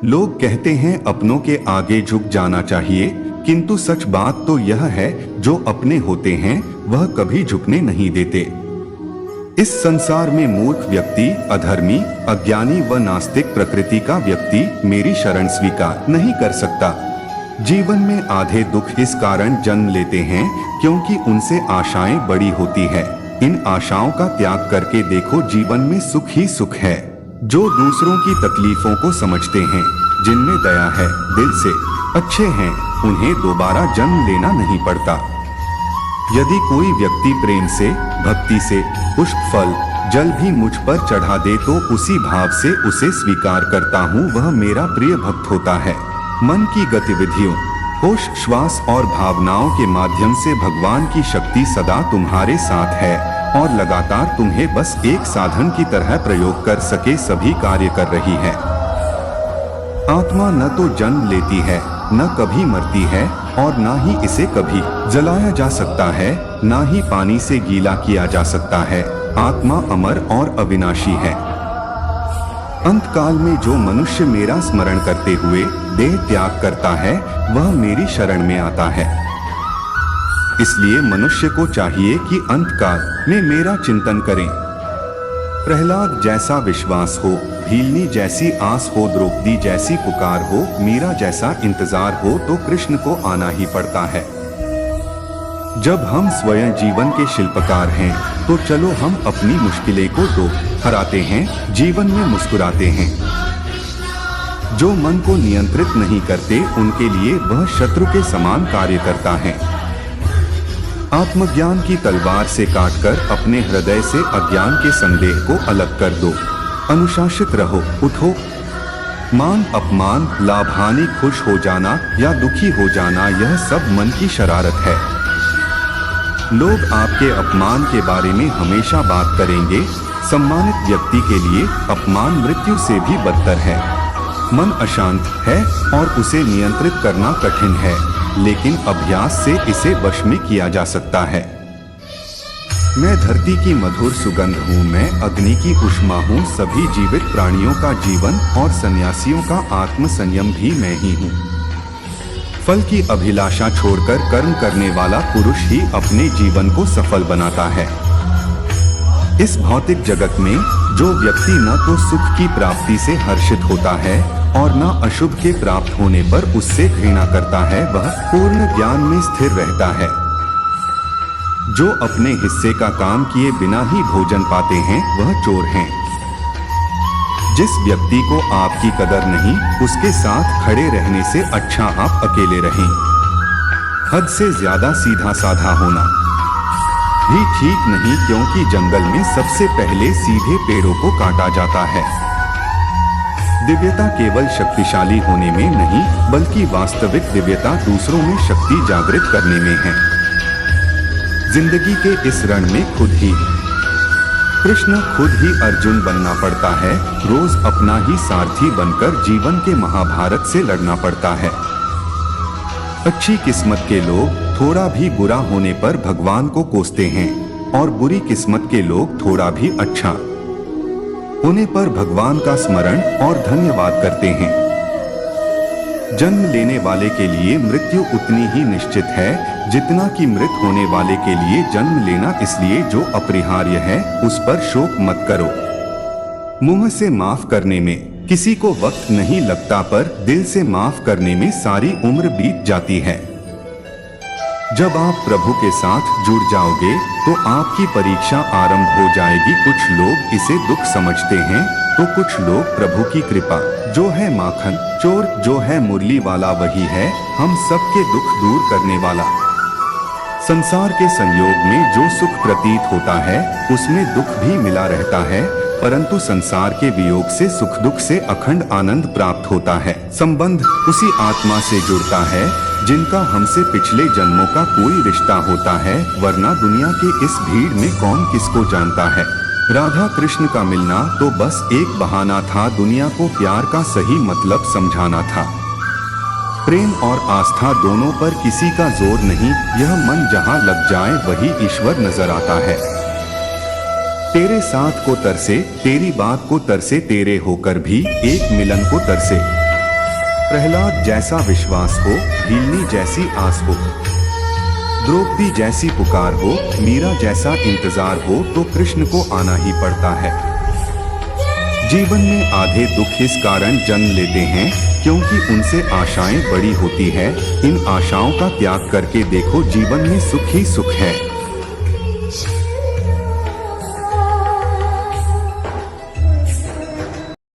लोग कहते हैं अपनों के आगे झुक जाना चाहिए, किंतु सच बात तो यह है जो अपने होते हैं वह कभी झुकने नहीं देते। इस संसार में मूर्ख व्यक्ति, अधर्मी, अज्ञानी व नास्तिक प्रकृति का व्यक्ति मेरी शरण स्वीकार नहीं कर सकता। जीवन में आधे दुख इस कारण जन्म लेते हैं क्योंकि उनसे आशाएं बड़ी होती है। इन आशाओं का त्याग करके देखो, जीवन में सुख ही सुख है। जो दूसरों की तकलीफों को समझते हैं, जिनमें दया है, दिल से अच्छे हैं, उन्हें दोबारा जन्म लेना नहीं पड़ता। यदि कोई व्यक्ति प्रेम से, भक्ति से पुष्प, फल, जल भी मुझ पर चढ़ा दे तो उसी भाव से उसे स्वीकार करता हूँ, वह मेरा प्रिय भक्त होता है। मन की गतिविधियों, होश, श्वास और भावनाओं के माध्यम से भगवान की शक्ति सदा तुम्हारे साथ है और लगातार तुम्हें बस एक साधन की तरह प्रयोग कर सके सभी कार्य कर रही है। आत्मा न तो जन्म लेती है, न कभी मरती है और न ही इसे कभी जलाया जा सकता है, न ही पानी से गीला किया जा सकता है। आत्मा अमर और अविनाशी है। अंत काल में जो मनुष्य मेरा स्मरण करते हुए देह त्याग करता है वह मेरी शरण में आता है। इसलिए मनुष्य को चाहिए कि अंत काल में मेरा चिंतन करें। प्रहलाद जैसा विश्वास हो, भीलनी जैसी आस हो, द्रौपदी जैसी पुकार हो, मीरा जैसा इंतजार हो तो कृष्ण को आना ही पड़ता है। जब हम स्वयं जीवन के शिल्पकार हैं तो चलो हम अपनी मुश्किलें को हराते हैं, जीवन में मुस्कुराते हैं। जो मन को नियंत्रित नहीं करते उनके लिए वह शत्रु के समान कार्य करता है। आत्मज्ञान की तलवार से काटकर अपने हृदय से अज्ञान के संदेह को अलग कर दो। अनुशासित रहो, उठो। मान अपमान, लाभ हानि, खुश हो जाना या दुखी हो जाना, यह सब मन की शरारत है। लोग आपके अपमान के बारे में हमेशा बात करेंगे। सम्मानित व्यक्ति के लिए अपमान मृत्यु से भी बदतर है। मन अशांत है और उसे नियंत्रित करना कठिन है, लेकिन अभ्यास से इसे वश में किया जा सकता है। मैं धरती की मधुर सुगंध हूँ, मैं अग्नि की उष्मा हूँ, सभी जीवित प्राणियों का जीवन और सन्यासियों का आत्म संयम भी मैं ही हूँ। फल की अभिलाषा छोड़कर कर्म करने वाला पुरुष ही अपने जीवन को सफल बनाता है। इस भौतिक जगत में जो व्यक्ति न तो सुख की प्राप्ति से हर्षित होता है और न अशुभ के प्राप्त होने पर उससे घृणा करता है, वह पूर्ण ज्ञान में स्थिर रहता है। जो अपने हिस्से का काम किए बिना ही भोजन पाते हैं वह चोर हैं। जिस व्यक्ति को आपकी कदर नहीं, उसके साथ खड़े रहने से अच्छा आप अकेले रहें। हद से ज्यादा सीधा साधा होना भी ठीक नहीं, क्योंकि जंगल में सबसे पहले सीधे पेड़ों को काटा जाता है। दिव्यता केवल शक्तिशाली होने में नहीं, बल्कि वास्तविक दिव्यता दूसरों में शक्ति जागृत करने में है। जिंदगी के इस रण में खुद ही कृष्ण, खुद ही अर्जुन बनना पड़ता है। रोज अपना ही सारथी बनकर जीवन के महाभारत से लड़ना पड़ता है। अच्छी किस्मत के लोग थोड़ा भी बुरा होने पर भगवान को कोसते हैं और बुरी किस्मत के लोग थोड़ा भी अच्छा होने पर भगवान का स्मरण और धन्यवाद करते हैं। जन्म लेने वाले के लिए मृत्यु उतनी ही निश्चित है जितना कि मृत होने वाले के लिए जन्म लेना, इसलिए जो अपरिहार्य है उस पर शोक मत करो। मुंह से माफ करने में किसी को वक्त नहीं लगता, पर दिल से माफ करने में सारी उम्र बीत जाती है। जब आप प्रभु के साथ जुड़ जाओगे तो आपकी परीक्षा आरंभ हो जाएगी। कुछ लोग इसे दुख समझते हैं तो कुछ लोग प्रभु की कृपा। जो है माखन चोर, जो है मुरली वाला, वही है हम सबके दुख दूर करने वाला। संसार के संयोग में जो सुख प्रतीत होता है उसमें दुख भी मिला रहता है, परंतु संसार के वियोग से सुख दुख से अखंड आनंद प्राप्त होता है। संबंध उसी आत्मा से जुड़ता है जिनका हमसे पिछले जन्मों का कोई रिश्ता होता है, वरना दुनिया के इस भीड़ में कौन किसको जानता है। राधा कृष्ण का मिलना तो बस एक बहाना था, दुनिया को प्यार का सही मतलब समझाना था। प्रेम और आस्था दोनों पर किसी का जोर नहीं, यह मन जहाँ लग जाए वही ईश्वर नजर आता है। तेरे साथ को तरसे, तेरी बात को तरसे, तेरे होकर भी एक मिलन को तरसे। प्रहलाद जैसा विश्वास हो, भीलनी जैसी आस हो, द्रौपदी जैसी पुकार हो, मीरा जैसा इंतजार हो तो कृष्ण को आना ही पड़ता है। जीवन में आधे दुख इस कारण जन्म लेते हैं क्योंकि उनसे आशाएं बड़ी होती है। इन आशाओं का त्याग करके देखो, जीवन में सुख ही सुख है।